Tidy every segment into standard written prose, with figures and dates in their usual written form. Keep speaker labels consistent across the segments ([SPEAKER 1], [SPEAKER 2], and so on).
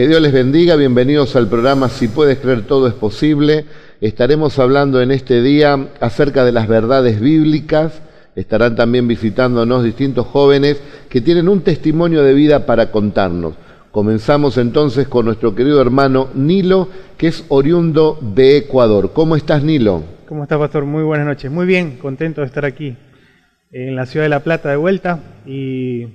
[SPEAKER 1] Que Dios les bendiga, bienvenidos al programa Si Puedes Creer Todo es Posible. Estaremos hablando en este día acerca de las verdades bíblicas. Estarán también visitándonos distintos jóvenes que tienen un testimonio de vida para contarnos. Comenzamos entonces con nuestro querido hermano Nilo, que es oriundo de Ecuador. ¿Cómo estás, Nilo?
[SPEAKER 2] ¿Cómo está, pastor? Muy buenas noches. Muy bien, contento de estar aquí en la ciudad de La Plata de vuelta y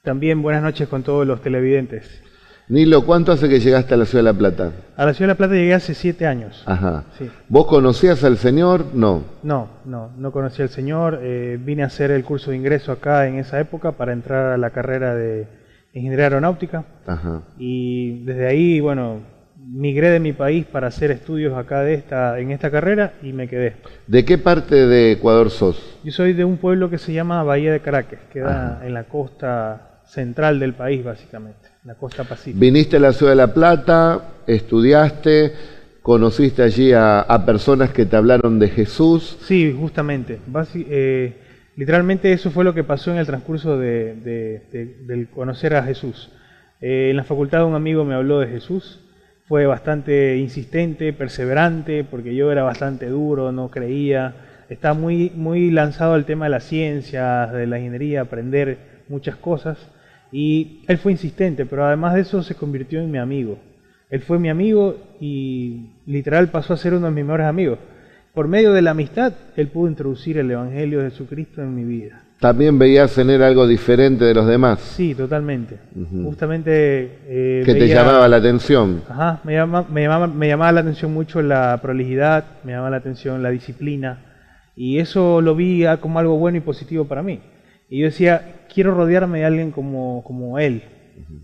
[SPEAKER 2] también buenas noches con todos los televidentes.
[SPEAKER 1] Nilo, ¿cuánto hace que llegaste a la ciudad de La Plata?
[SPEAKER 2] A la ciudad de La Plata llegué hace 7 años.
[SPEAKER 1] Ajá.
[SPEAKER 2] Sí.
[SPEAKER 1] ¿Vos conocías al Señor? No.
[SPEAKER 2] No conocí al Señor. Vine a hacer el curso de ingreso acá en esa época para entrar a la carrera de Ingeniería Aeronáutica.
[SPEAKER 1] Ajá.
[SPEAKER 2] Y desde ahí, bueno, migré de mi país para hacer estudios acá en esta carrera y me quedé.
[SPEAKER 1] ¿De qué parte de Ecuador sos?
[SPEAKER 2] Yo soy de un pueblo que se llama Bahía de Caracas, queda
[SPEAKER 1] Ajá.
[SPEAKER 2] en la costa central del país, básicamente. La costa pacífica.
[SPEAKER 1] Viniste a la ciudad de La Plata, estudiaste, conociste allí a personas que te hablaron de Jesús.
[SPEAKER 2] Sí, justamente. Literalmente eso fue lo que pasó en el transcurso del conocer a Jesús. En la facultad un amigo me habló de Jesús. Fue bastante insistente, perseverante, porque yo era bastante duro, no creía. Estaba muy lanzado al tema de las ciencias, de la ingeniería, aprender muchas cosas. Y él fue insistente, pero además de eso se convirtió en mi amigo. Él fue mi amigo y literal pasó a ser uno de mis mejores amigos. Por medio de la amistad, él pudo introducir el Evangelio de Jesucristo en mi vida.
[SPEAKER 1] ¿También veías en él algo diferente de los demás?
[SPEAKER 2] Sí, totalmente. Justamente
[SPEAKER 1] ¿Qué te llamaba la atención?
[SPEAKER 2] Ajá, me llamaba la atención mucho la prolijidad, me llamaba la atención la disciplina. Y eso lo vi como algo bueno y positivo para mí. Y yo decía, quiero rodearme de alguien como él,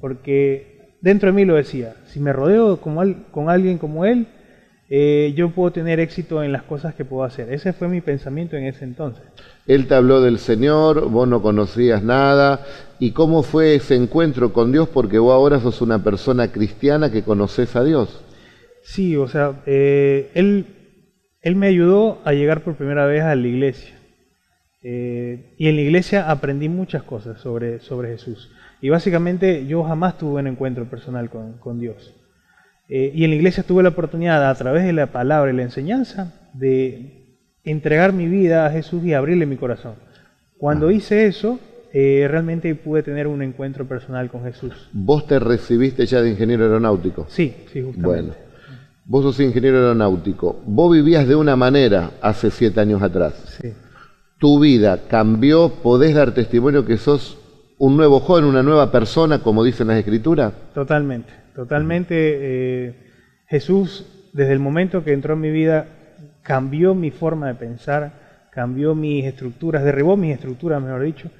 [SPEAKER 2] porque dentro de mí lo decía, si me rodeo con alguien como él, yo puedo tener éxito en las cosas que puedo hacer. Ese fue mi pensamiento en ese entonces.
[SPEAKER 1] Él te habló del Señor, vos no conocías nada. ¿Y cómo fue ese encuentro con Dios? Porque vos ahora sos una persona cristiana que conoces a Dios.
[SPEAKER 2] Sí, o sea, él me ayudó a llegar por primera vez a la iglesia. Y en la iglesia aprendí muchas cosas sobre Jesús. Y básicamente yo jamás tuve un encuentro personal con Dios. Y en la iglesia tuve la oportunidad, a través de la palabra y la enseñanza, de entregar mi vida a Jesús y abrirle mi corazón. Cuando hice eso, realmente pude tener un encuentro personal con Jesús.
[SPEAKER 1] ¿Vos te recibiste ya de ingeniero aeronáutico?
[SPEAKER 2] Sí, justamente.
[SPEAKER 1] Bueno, vos sos ingeniero aeronáutico. Vos vivías de una manera hace 7 años atrás.
[SPEAKER 2] Sí.
[SPEAKER 1] Tu vida cambió, podés dar testimonio que sos un nuevo joven, una nueva persona, como dicen las Escrituras.
[SPEAKER 2] Totalmente. Jesús, desde el momento que entró en mi vida, cambió mi forma de pensar, cambió mis estructuras, derribó mis estructuras, mejor dicho,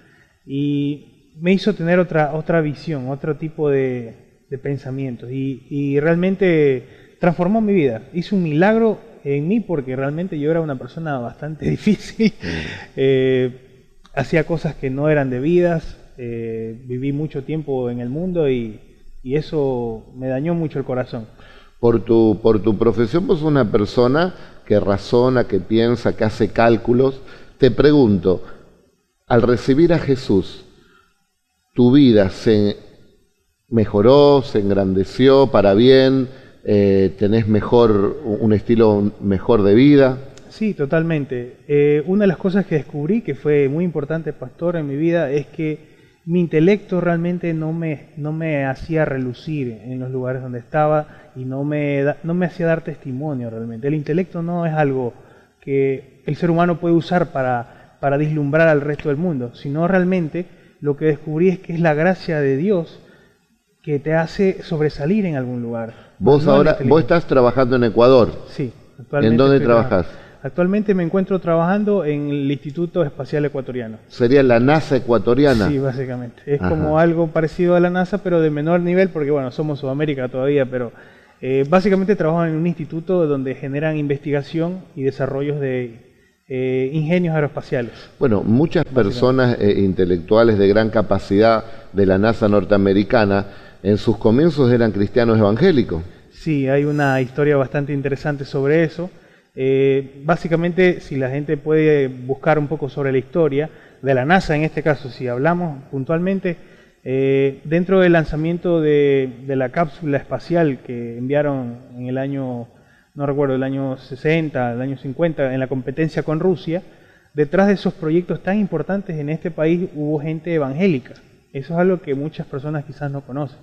[SPEAKER 2] y me hizo tener otra visión, otro tipo de pensamientos, y realmente transformó mi vida. Hizo un milagro en mí porque realmente yo era una persona bastante difícil, hacía cosas que no eran debidas, viví mucho tiempo en el mundo y eso me dañó mucho el corazón.
[SPEAKER 1] Por tu profesión vos sos una persona que razona, que piensa, que hace cálculos. Te pregunto, al recibir a Jesús, ¿tu vida se mejoró, se engrandeció para bien? ¿Tenés un estilo mejor de vida?
[SPEAKER 2] Sí, totalmente. Una de las cosas que descubrí que fue muy importante, pastor, en mi vida es que mi intelecto realmente no me hacía relucir en los lugares donde estaba y no me hacía dar testimonio realmente. El intelecto no es algo que el ser humano puede usar para vislumbrar al resto del mundo, sino realmente lo que descubrí es que es la gracia de Dios que te hace sobresalir en algún lugar.
[SPEAKER 1] Vos estás trabajando en Ecuador.
[SPEAKER 2] Sí, actualmente.
[SPEAKER 1] ¿En dónde trabajas?
[SPEAKER 2] Actualmente me encuentro trabajando en el Instituto Espacial Ecuatoriano.
[SPEAKER 1] ¿Sería la NASA ecuatoriana?
[SPEAKER 2] Sí, básicamente. Es como algo parecido a la NASA, pero de menor nivel, porque bueno, somos Sudamérica todavía, pero básicamente trabajo en un instituto donde generan investigación y desarrollos de ingenios aeroespaciales.
[SPEAKER 1] Bueno, muchas personas intelectuales de gran capacidad de la NASA norteamericana, en sus comienzos eran cristianos evangélicos.
[SPEAKER 2] Sí, hay una historia bastante interesante sobre eso. Básicamente, si la gente puede buscar un poco sobre la historia de la NASA, en este caso, si hablamos puntualmente, Dentro del lanzamiento de la cápsula espacial que enviaron en el año, no recuerdo, el año 60, el año 50, en la competencia con Rusia, detrás de esos proyectos tan importantes en este país hubo gente evangélica. Eso es algo que muchas personas quizás no conocen.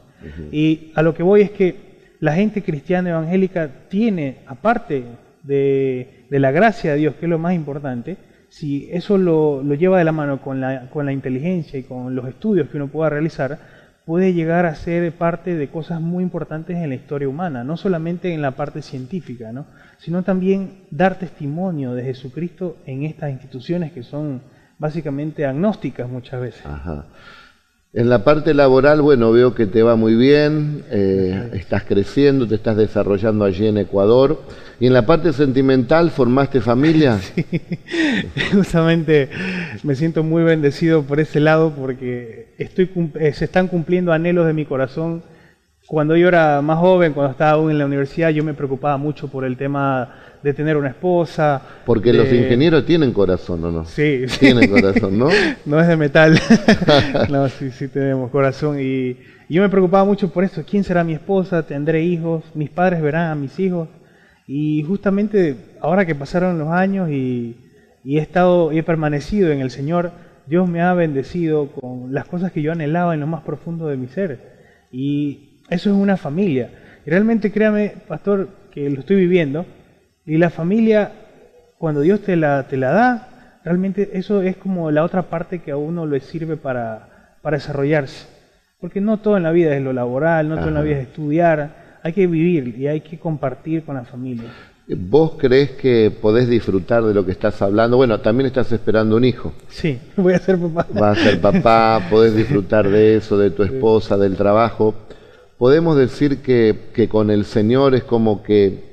[SPEAKER 2] Y a lo que voy es que la gente cristiana evangélica tiene, aparte de la gracia de Dios, que es lo más importante, si eso lo lleva de la mano con la inteligencia y con los estudios que uno pueda realizar, puede llegar a ser parte de cosas muy importantes en la historia humana, no solamente en la parte científica, ¿no? Sino también dar testimonio de Jesucristo en estas instituciones que son básicamente agnósticas muchas veces.
[SPEAKER 1] Ajá. En la parte laboral, bueno, veo que te va muy bien, estás creciendo, te estás desarrollando allí en Ecuador. ¿Y en la parte sentimental formaste familia?
[SPEAKER 2] Sí, justamente me siento muy bendecido por ese lado porque se están cumpliendo anhelos de mi corazón. Cuando yo era más joven, cuando estaba aún en la universidad, yo me preocupaba mucho por el tema de tener una esposa.
[SPEAKER 1] Porque los ingenieros tienen corazón, ¿o no?
[SPEAKER 2] Sí.
[SPEAKER 1] Tienen corazón, ¿no?
[SPEAKER 2] No es de metal. No, sí tenemos corazón. Y yo me preocupaba mucho por eso. ¿Quién será mi esposa? ¿Tendré hijos? ¿Mis padres verán a mis hijos? Y justamente ahora que pasaron los años y he permanecido en el Señor, Dios me ha bendecido con las cosas que yo anhelaba en lo más profundo de mi ser. Y eso es una familia. Y realmente créame, pastor, que lo estoy viviendo. Y la familia, cuando Dios te la da, realmente eso es como la otra parte que a uno le sirve para desarrollarse. Porque no todo en la vida es lo laboral, no todo en la vida es estudiar. Hay que vivir y hay que compartir con la familia.
[SPEAKER 1] ¿Vos creés que podés disfrutar de lo que estás hablando? Bueno, también estás esperando un hijo.
[SPEAKER 2] Sí, voy a ser papá.
[SPEAKER 1] Vas a ser papá, podés disfrutar de eso, de tu esposa, del trabajo. Podemos decir que con el Señor es como que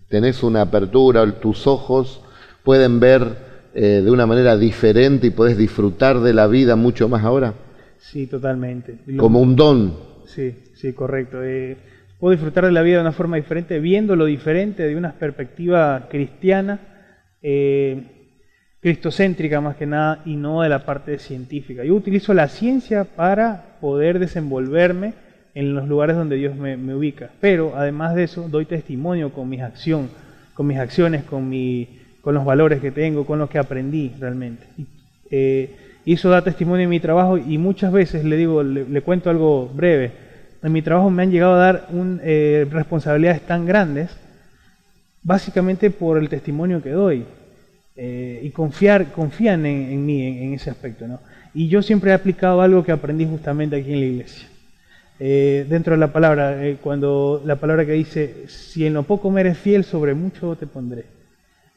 [SPEAKER 1] tenés una apertura, tus ojos pueden ver de una manera diferente y podés disfrutar de la vida mucho más ahora.
[SPEAKER 2] Sí, totalmente.
[SPEAKER 1] Como un don.
[SPEAKER 2] Sí, correcto. Puedo disfrutar de la vida de una forma diferente, viendo lo diferente de una perspectiva cristiana, cristocéntrica más que nada, y no de la parte científica. Yo utilizo la ciencia para poder desenvolverme en los lugares donde Dios me ubica. Pero además de eso, doy testimonio con mis acciones, con los valores que tengo, con lo que aprendí realmente. Y eso da testimonio en mi trabajo y muchas veces le cuento algo breve. En mi trabajo me han llegado a dar responsabilidades tan grandes, básicamente por el testimonio que doy. Y confían en mí en ese aspecto, ¿no? Y yo siempre he aplicado algo que aprendí justamente aquí en la iglesia. Dentro de la palabra, cuando la palabra que dice, si en lo poco me eres fiel, sobre mucho te pondré.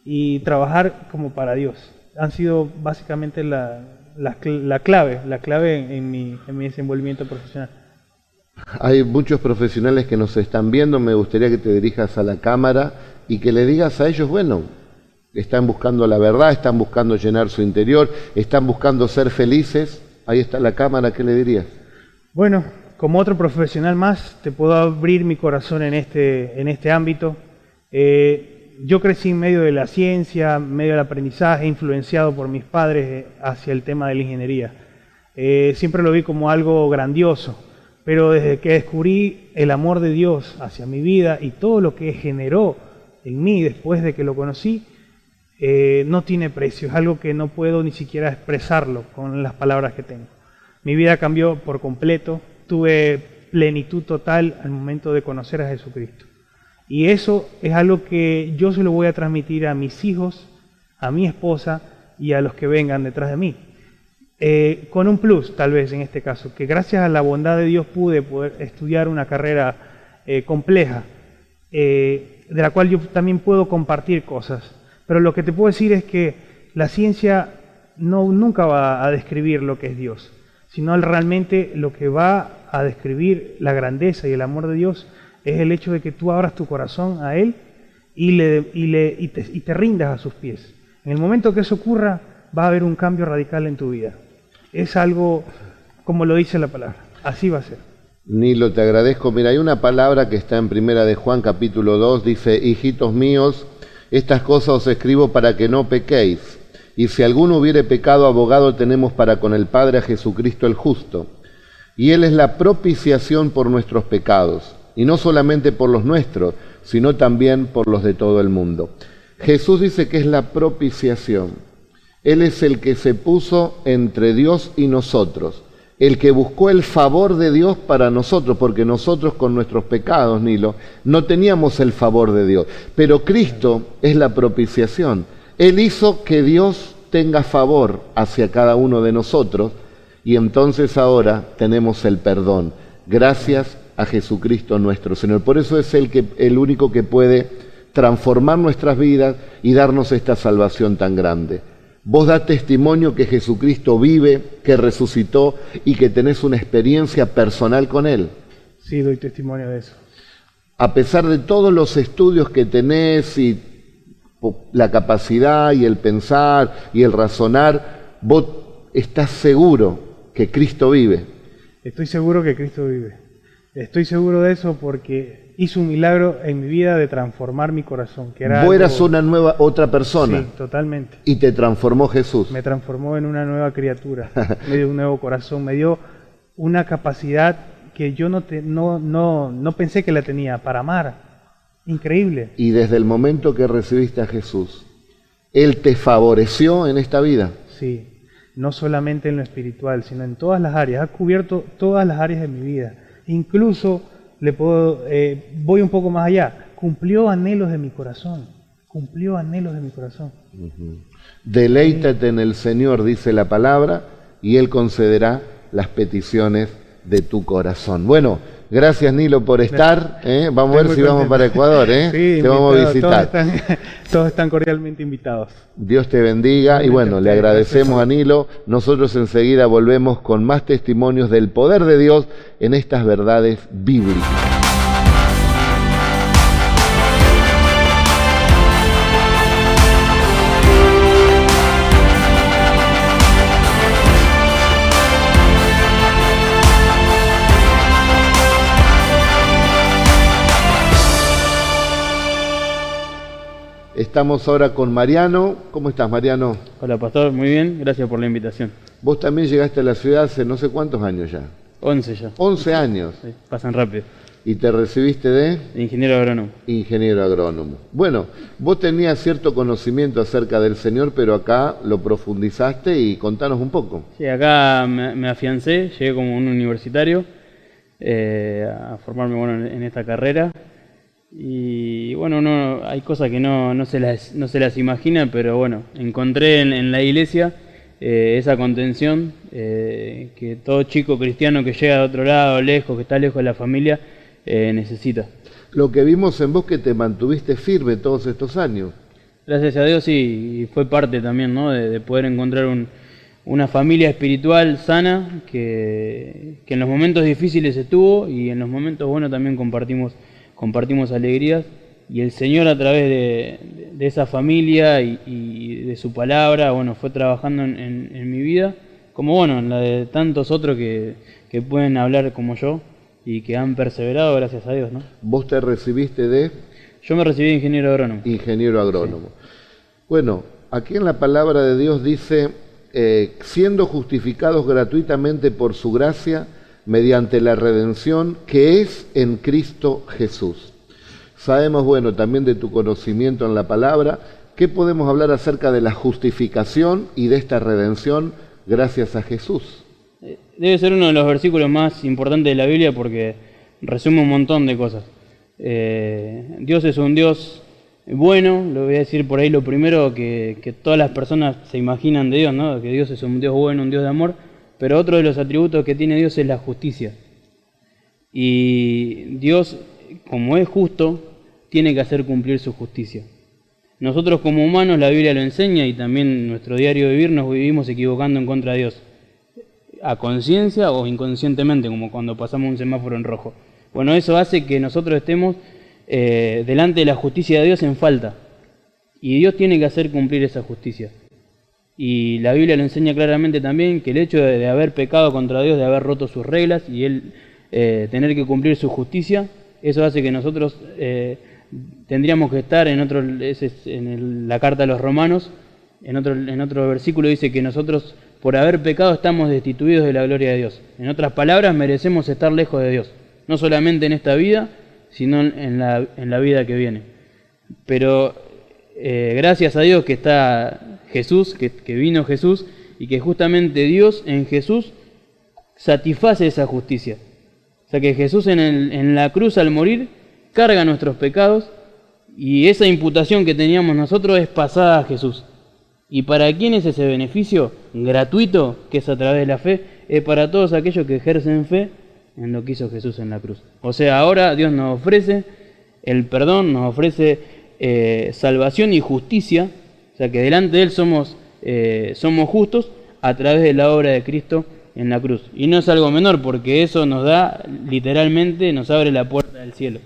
[SPEAKER 2] Y trabajar como para Dios. Han sido básicamente la clave en mi desenvolvimiento profesional.
[SPEAKER 1] Hay muchos profesionales que nos están viendo, me gustaría que te dirijas a la cámara y que le digas a ellos, bueno, están buscando la verdad, están buscando llenar su interior, están buscando ser felices. Ahí está la cámara, ¿qué le dirías? Bueno,
[SPEAKER 2] como otro profesional más, te puedo abrir mi corazón en este ámbito. Yo crecí en medio de la ciencia, en medio del aprendizaje, influenciado por mis padres hacia el tema de la ingeniería. Siempre lo vi como algo grandioso. Pero desde que descubrí el amor de Dios hacia mi vida y todo lo que generó en mí después de que lo conocí, no tiene precio. Es algo que no puedo ni siquiera expresarlo con las palabras que tengo. Mi vida cambió por completo. Tuve plenitud total al momento de conocer a Jesucristo. Y eso es algo que yo se lo voy a transmitir a mis hijos, a mi esposa y a los que vengan detrás de mí. Con un plus, tal vez en este caso, que gracias a la bondad de Dios pude poder estudiar una carrera compleja, de la cual yo también puedo compartir cosas. Pero lo que te puedo decir es que la ciencia nunca va a describir lo que es Dios, sino realmente lo que va a describir la grandeza y el amor de Dios es el hecho de que tú abras tu corazón a Él y te rindas a sus pies. En el momento que eso ocurra, va a haber un cambio radical en tu vida. Es algo como lo dice la palabra. Así va a ser.
[SPEAKER 1] Nilo, te agradezco. Mira, hay una palabra que está en Primera de Juan, capítulo 2, dice, hijitos míos, estas cosas os escribo para que no pequéis. Y si alguno hubiere pecado, abogado tenemos para con el Padre a Jesucristo el justo. Y Él es la propiciación por nuestros pecados, y no solamente por los nuestros, sino también por los de todo el mundo. Jesús dice que es la propiciación. Él es el que se puso entre Dios y nosotros, el que buscó el favor de Dios para nosotros, porque nosotros con nuestros pecados, Nilo, no teníamos el favor de Dios. Pero Cristo es la propiciación. Él hizo que Dios tenga favor hacia cada uno de nosotros, y entonces ahora tenemos el perdón, gracias a Jesucristo nuestro Señor. Por eso es el único que puede transformar nuestras vidas y darnos esta salvación tan grande. Vos da testimonio que Jesucristo vive, que resucitó y que tenés una experiencia personal con Él.
[SPEAKER 2] Sí, doy testimonio de eso.
[SPEAKER 1] A pesar de todos los estudios que tenés y la capacidad y el pensar y el razonar, vos estás seguro que Cristo vive.
[SPEAKER 2] Estoy seguro que Cristo vive. Estoy seguro de eso porque hizo un milagro en mi vida de transformar mi corazón. Que era
[SPEAKER 1] vos eras otra persona.
[SPEAKER 2] Sí, totalmente.
[SPEAKER 1] Y te transformó Jesús.
[SPEAKER 2] Me transformó en una nueva criatura. Me dio un nuevo corazón. Me dio una capacidad que yo no pensé que la tenía para amar. Increíble.
[SPEAKER 1] Y desde el momento que recibiste a Jesús, Él te favoreció en esta vida.
[SPEAKER 2] Sí. No solamente en lo espiritual, sino en todas las áreas. Ha cubierto todas las áreas de mi vida. Incluso voy un poco más allá. Cumplió anhelos de mi corazón. Cumplió anhelos de mi corazón.
[SPEAKER 1] Deleítate en el Señor, dice la palabra, y Él concederá las peticiones de tu corazón. Bueno, gracias Nilo por estar. Vamos a ver si vamos para Ecuador.
[SPEAKER 2] Sí,
[SPEAKER 1] te vamos a visitar.
[SPEAKER 2] Todos están cordialmente invitados.
[SPEAKER 1] Dios te bendiga y bueno, le agradecemos a Nilo. Nosotros enseguida volvemos con más testimonios del poder de Dios en estas verdades bíblicas. Estamos ahora con Mariano. ¿Cómo estás, Mariano?
[SPEAKER 3] Hola, pastor. Muy bien. Gracias por la invitación.
[SPEAKER 1] Vos también llegaste a la ciudad hace no sé cuántos años ya.
[SPEAKER 3] 11 ya.
[SPEAKER 1] 11 años.
[SPEAKER 3] Sí, pasan rápido.
[SPEAKER 1] ¿Y te recibiste de?
[SPEAKER 3] Ingeniero agrónomo.
[SPEAKER 1] Ingeniero agrónomo. Bueno, vos tenías cierto conocimiento acerca del Señor, pero acá lo profundizaste y contanos un poco.
[SPEAKER 3] Sí, acá me afiancé, llegué como un universitario a formarme en esta carrera. Y bueno, hay cosas que no se las imagina, pero bueno, encontré en la iglesia esa contención que todo chico cristiano que llega de otro lado, lejos, que está lejos de la familia, necesita.
[SPEAKER 1] Lo que vimos en vos que te mantuviste firme todos estos años.
[SPEAKER 3] Gracias a Dios, sí, y fue parte también, ¿no? de poder encontrar una familia espiritual sana que en los momentos difíciles estuvo y en los momentos buenos también compartimos alegrías, y el Señor a través de esa familia y de su palabra, bueno, fue trabajando en mi vida, como bueno, en la de tantos otros que pueden hablar como yo y que han perseverado, gracias a Dios, ¿no?
[SPEAKER 1] ¿Vos te recibiste de?
[SPEAKER 3] Yo me recibí de ingeniero agrónomo.
[SPEAKER 1] Ingeniero agrónomo. Sí.
[SPEAKER 3] Bueno,
[SPEAKER 1] aquí en la palabra de Dios dice, siendo justificados gratuitamente por su gracia, mediante la redención que es en Cristo Jesús. Sabemos, bueno, también de tu conocimiento en la palabra, ¿qué podemos hablar acerca de la justificación y de esta redención gracias a Jesús?
[SPEAKER 3] Debe ser uno de los versículos más importantes de la Biblia porque resume un montón de cosas. Dios es un Dios bueno, lo voy a decir por ahí lo primero que todas las personas se imaginan de Dios, ¿no? Que Dios es un Dios bueno, un Dios de amor. Pero otro de los atributos que tiene Dios es la justicia. Y Dios, como es justo, tiene que hacer cumplir su justicia. Nosotros como humanos, la Biblia lo enseña y también en nuestro diario vivir nos vivimos equivocando en contra de Dios. A conciencia o inconscientemente, como cuando pasamos un semáforo en rojo. Bueno, eso hace que nosotros estemos delante de la justicia de Dios en falta. Y Dios tiene que hacer cumplir esa justicia. Y la Biblia lo enseña claramente también que el hecho de haber pecado contra Dios, de haber roto sus reglas y Él tener que cumplir su justicia, eso hace que nosotros tendríamos que estar en la carta a los Romanos, en otro versículo dice que nosotros por haber pecado estamos destituidos de la gloria de Dios. En otras palabras, merecemos estar lejos de Dios, no solamente en esta vida, sino en la vida que viene. Pero gracias a Dios que está Jesús, que vino Jesús, y que justamente Dios en Jesús satisface esa justicia. O sea que Jesús en la cruz al morir carga nuestros pecados, y esa imputación que teníamos nosotros es pasada a Jesús. ¿Y para quién es ese beneficio gratuito, que es a través de la fe? Es para todos aquellos que ejercen fe en lo que hizo Jesús en la cruz. O sea, ahora Dios nos ofrece el perdón, nos ofrece salvación y justicia. O sea que delante de Él somos justos a través de la obra de Cristo en la cruz. Y no es algo menor, porque eso nos da, literalmente, nos abre la puerta del cielo.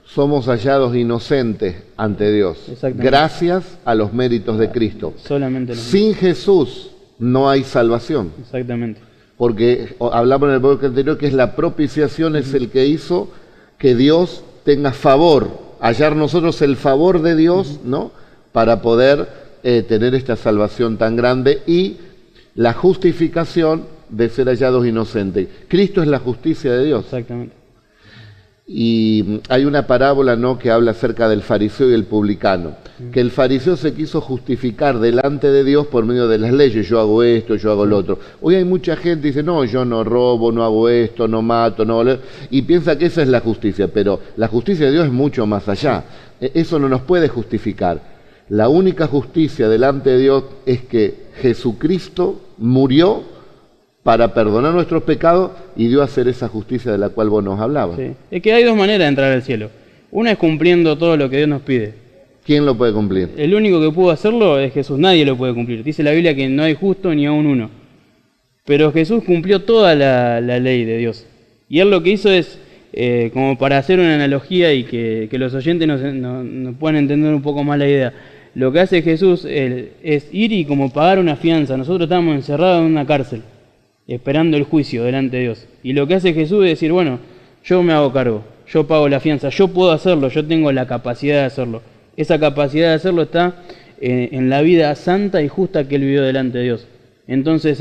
[SPEAKER 1] Somos hallados inocentes ante Dios, gracias a los méritos de Cristo.
[SPEAKER 3] Solamente
[SPEAKER 1] sin Jesús no hay salvación.
[SPEAKER 3] Exactamente.
[SPEAKER 1] Porque hablamos en el bloque anterior que es la propiciación, es el que hizo que Dios tenga favor, hallar nosotros el favor de Dios, ¿no? Para poder tener esta salvación tan grande, y la justificación de ser hallados inocentes. Cristo es la justicia de Dios.
[SPEAKER 3] Exactamente.
[SPEAKER 1] Y hay una parábola, ¿no?, que habla acerca del fariseo y el publicano, que el fariseo se quiso justificar delante de Dios por medio de las leyes. Yo hago esto, yo hago lo otro. Hoy hay mucha gente que dice, no, yo no robo, no hago esto, no mato, no, y piensa que esa es la justicia, pero la justicia de Dios es mucho más allá. Eso no nos puede justificar. La única justicia delante de Dios es que Jesucristo murió para perdonar nuestros pecados y dio a hacer esa justicia de la cual vos nos hablabas.
[SPEAKER 3] Sí. Es que hay dos maneras de entrar al cielo. Una es cumpliendo todo lo que Dios nos pide.
[SPEAKER 1] ¿Quién lo puede cumplir?
[SPEAKER 3] El único que pudo hacerlo es Jesús, nadie lo puede cumplir. Dice la Biblia que no hay justo ni aun uno. Pero Jesús cumplió toda la ley de Dios. Y Él lo que hizo es, como para hacer una analogía y que los oyentes nos puedan entender un poco más la idea, lo que hace Jesús es ir y como pagar una fianza. Nosotros estamos encerrados en una cárcel, esperando el juicio delante de Dios. Y lo que hace Jesús es decir, bueno, yo me hago cargo, yo pago la fianza, yo puedo hacerlo, yo tengo la capacidad de hacerlo. Esa capacidad de hacerlo está en la vida santa y justa que Él vivió delante de Dios. Entonces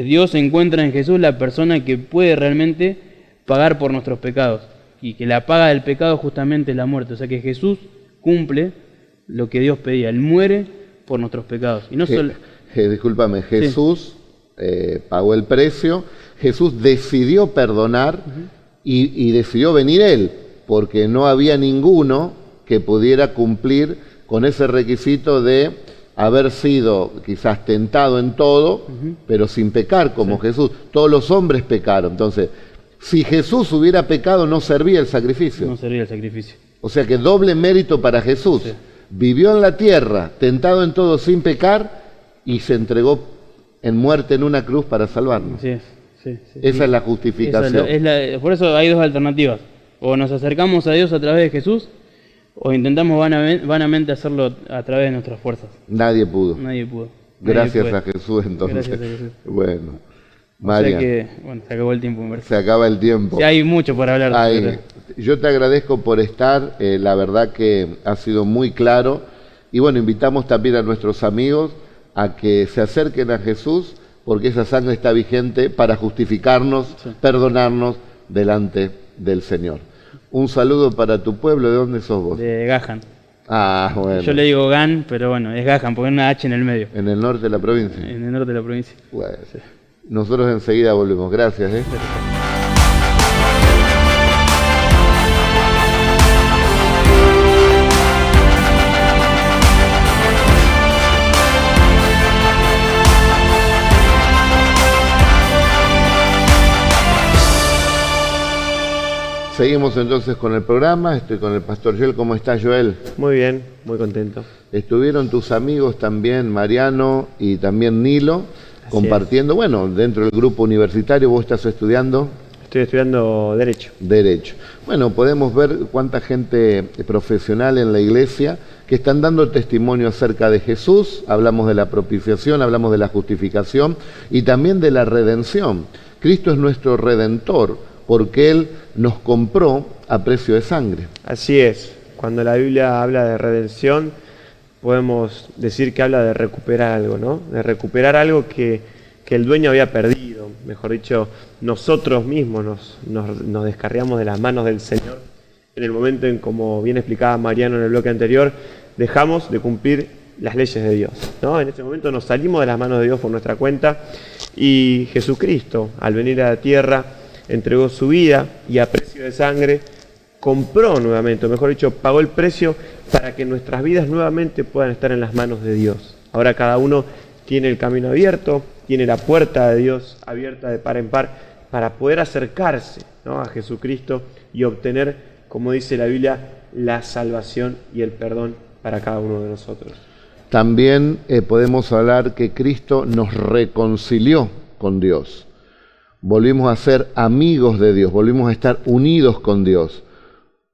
[SPEAKER 3] Dios encuentra en Jesús la persona que puede realmente pagar por nuestros pecados. Y que la paga del pecado justamente es la muerte. O sea que Jesús cumple lo que Dios pedía. Él muere por nuestros pecados. Y no solo...
[SPEAKER 1] Discúlpame, Jesús... pagó el precio, Jesús decidió perdonar y decidió venir Él, porque no había ninguno que pudiera cumplir con ese requisito de haber sido quizás tentado en todo, pero sin pecar como Jesús. Todos los hombres pecaron. Entonces, si Jesús hubiera pecado, no servía el sacrificio.
[SPEAKER 3] No servía el sacrificio.
[SPEAKER 1] O sea que doble mérito para Jesús. Sí. Vivió en la tierra, tentado en todo sin pecar, y se entregó en muerte en una cruz para salvarnos.
[SPEAKER 3] Sí, sí.
[SPEAKER 1] Esa es la justificación.
[SPEAKER 3] Por eso hay dos alternativas. O nos acercamos a Dios a través de Jesús, o intentamos vanamente hacerlo a través de nuestras fuerzas.
[SPEAKER 1] Nadie pudo. Gracias a Jesús, entonces.
[SPEAKER 3] Gracias a Jesús.
[SPEAKER 1] Bueno, María.
[SPEAKER 3] O sea que, se acabó el tiempo.
[SPEAKER 1] Se acaba el tiempo.
[SPEAKER 3] Sí, hay mucho por hablar.
[SPEAKER 1] Yo te agradezco por estar. La verdad que ha sido muy claro. Y bueno, invitamos también a nuestros amigos a que se acerquen a Jesús, porque esa sangre está vigente para justificarnos, perdonarnos delante del Señor. Un saludo para tu pueblo. ¿De dónde sos vos?
[SPEAKER 3] De Gajan.
[SPEAKER 1] Ah, bueno.
[SPEAKER 3] Yo le digo Gan, pero bueno, es Gajan, porque hay una H en el medio.
[SPEAKER 1] En el norte de la provincia.
[SPEAKER 3] En el norte de la provincia.
[SPEAKER 1] Bueno, nosotros enseguida volvemos. Gracias. Seguimos entonces con el programa. Estoy con el pastor Joel. ¿Cómo estás, Joel?
[SPEAKER 4] Muy bien, muy contento.
[SPEAKER 1] Estuvieron tus amigos también, Mariano y también Nilo, compartiendo, bueno, dentro del grupo universitario. ¿Vos estás estudiando?
[SPEAKER 4] Estoy estudiando Derecho.
[SPEAKER 1] Derecho. Bueno, podemos ver cuánta gente profesional en la iglesia que están dando testimonio acerca de Jesús. Hablamos de la propiciación, hablamos de la justificación y también de la redención. Cristo es nuestro Redentor, porque Él nos compró a precio de sangre.
[SPEAKER 4] Así es. Cuando la Biblia habla de redención, podemos decir que habla de recuperar algo, ¿no? De recuperar algo que el dueño había perdido. Mejor dicho, nosotros mismos nos descarriamos de las manos del Señor en el momento en, como bien explicaba Mariano en el bloque anterior, dejamos de cumplir las leyes de Dios, ¿no? En ese momento nos salimos de las manos de Dios por nuestra cuenta y Jesucristo, al venir a la tierra, entregó su vida y a precio de sangre compró nuevamente, o mejor dicho, pagó el precio para que nuestras vidas nuevamente puedan estar en las manos de Dios. Ahora cada uno tiene el camino abierto, tiene la puerta de Dios abierta de par en par para poder acercarse, ¿no?, a Jesucristo y obtener, como dice la Biblia, la salvación y el perdón para cada uno de nosotros.
[SPEAKER 1] También podemos hablar que Cristo nos reconcilió con Dios. Volvimos a ser amigos de Dios, volvimos a estar unidos con Dios.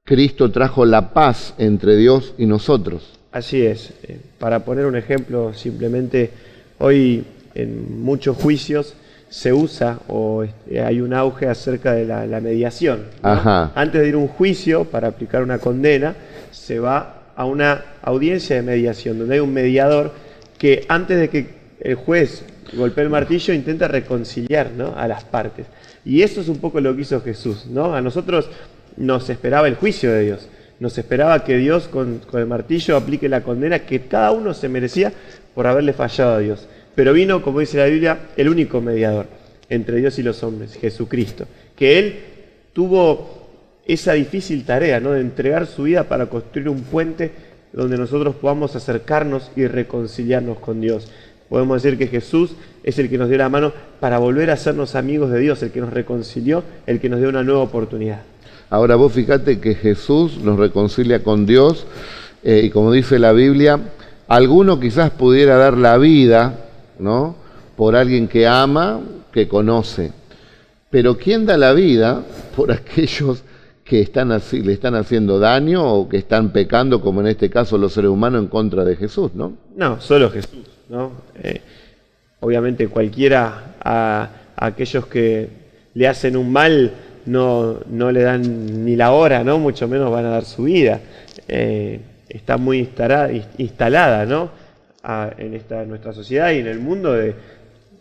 [SPEAKER 1] Cristo trajo la paz entre Dios y nosotros.
[SPEAKER 4] Así es. Para poner un ejemplo, simplemente hoy en muchos juicios se usa o hay un auge acerca de la mediación, ¿no?
[SPEAKER 1] Ajá.
[SPEAKER 4] Antes de ir a un juicio para aplicar una condena, se va a una audiencia de mediación, donde hay un mediador que antes de que el juez golpee el martillo intenta reconciliar, ¿no?, a las partes. Y eso es un poco lo que hizo Jesús, ¿no? A nosotros nos esperaba el juicio de Dios, nos esperaba que Dios con el martillo aplique la condena que cada uno se merecía por haberle fallado a Dios. Pero vino, como dice la Biblia, el único mediador entre Dios y los hombres, Jesucristo, que Él tuvo esa difícil tarea, ¿no?, de entregar su vida para construir un puente donde nosotros podamos acercarnos y reconciliarnos con Dios. Podemos decir que Jesús es el que nos dio la mano para volver a hacernos amigos de Dios, el que nos reconcilió, el que nos dio una nueva oportunidad.
[SPEAKER 1] Ahora vos fíjate que Jesús nos reconcilia con Dios y como dice la Biblia, alguno quizás pudiera dar la vida, ¿no?, por alguien que ama, que conoce. Pero ¿quién da la vida por aquellos que le están haciendo daño o que están pecando, como en este caso los seres humanos, en contra de Jesús, ¿no?
[SPEAKER 4] No, solo Jesús, ¿no? Obviamente cualquiera a aquellos que le hacen un mal no le dan ni la hora, ¿no?, mucho menos van a dar su vida. Está muy instalada, ¿no?, en nuestra sociedad y en el mundo de,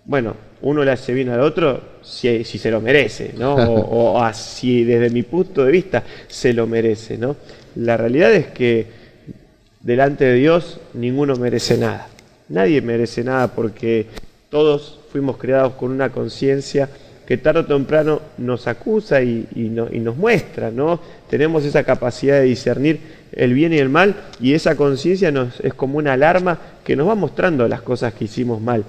[SPEAKER 4] bueno, uno le hace bien al otro si se lo merece, ¿no? o si desde mi punto de vista se lo merece, ¿no? La realidad es que delante de Dios ninguno merece nada. Nadie merece nada porque todos fuimos creados con una conciencia que tarde o temprano nos acusa y nos muestra, ¿no? Tenemos esa capacidad de discernir el bien y el mal y esa conciencia es como una alarma que nos va mostrando las cosas que hicimos mal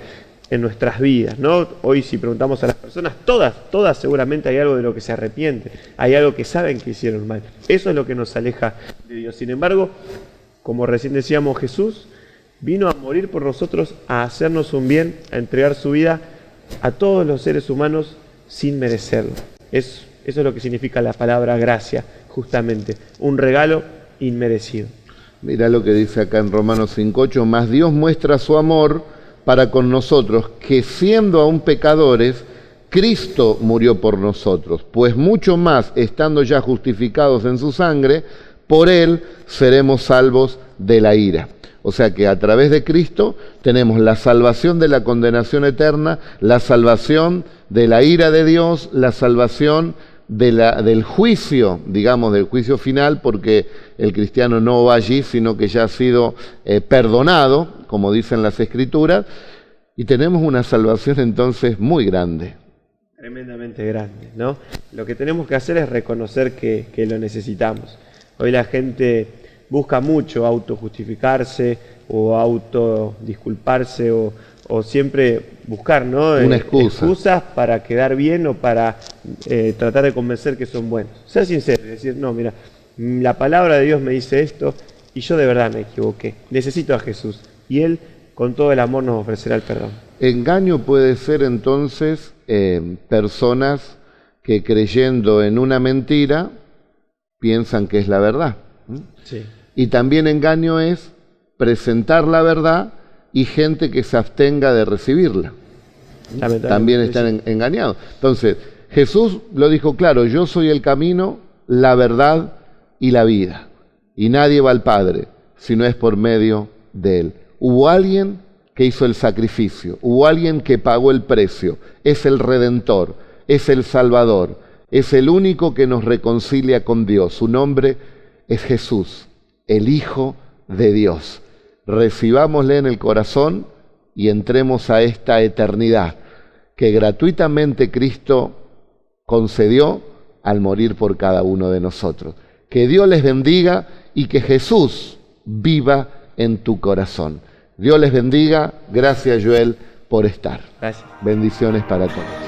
[SPEAKER 4] en nuestras vidas, ¿no? Hoy si preguntamos a las personas, todas seguramente hay algo de lo que se arrepienten, hay algo que saben que hicieron mal. Eso es lo que nos aleja de Dios. Sin embargo, como recién decíamos, Jesús vino a morir por nosotros, a hacernos un bien, a entregar su vida a todos los seres humanos sin merecerlo. Eso es lo que significa la palabra gracia, justamente, un regalo inmerecido.
[SPEAKER 1] Mirá lo que dice acá en Romanos 5:8, mas Dios muestra su amor para con nosotros, que siendo aún pecadores, Cristo murió por nosotros, pues mucho más, estando ya justificados en su sangre, por Él seremos salvos de la ira. O sea que a través de Cristo tenemos la salvación de la condenación eterna, la salvación de la ira de Dios, la salvación del juicio, digamos, del juicio final, porque el cristiano no va allí, sino que ya ha sido perdonado, como dicen las Escrituras, y tenemos una salvación entonces muy grande.
[SPEAKER 4] Tremendamente grande, ¿no? Lo que tenemos que hacer es reconocer que lo necesitamos. Hoy la gente busca mucho autojustificarse o autodisculparse o siempre buscar, ¿no?,
[SPEAKER 1] una excusa.
[SPEAKER 4] Excusas para quedar bien o para tratar de convencer que son buenos. Ser sincero y decir, no, mira, la palabra de Dios me dice esto y yo de verdad me equivoqué. Necesito a Jesús y Él con todo el amor nos ofrecerá el perdón.
[SPEAKER 1] Engaño puede ser entonces personas que creyendo en una mentira piensan que es la verdad.
[SPEAKER 4] Sí.
[SPEAKER 1] Y también engaño es presentar la verdad y gente que se abstenga de recibirla. También están engañados. Entonces, Jesús lo dijo claro, yo soy el camino, la verdad y la vida. Y nadie va al Padre si no es por medio de Él. Hubo alguien que hizo el sacrificio, hubo alguien que pagó el precio, es el Redentor, es el Salvador, es el único que nos reconcilia con Dios. Su nombre es Jesús, el Hijo de Dios. Recibámosle en el corazón y entremos a esta eternidad que gratuitamente Cristo concedió al morir por cada uno de nosotros. Que Dios les bendiga y que Jesús viva en tu corazón. Dios les bendiga. Gracias, Joel, por estar.
[SPEAKER 4] Gracias.
[SPEAKER 1] Bendiciones para todos.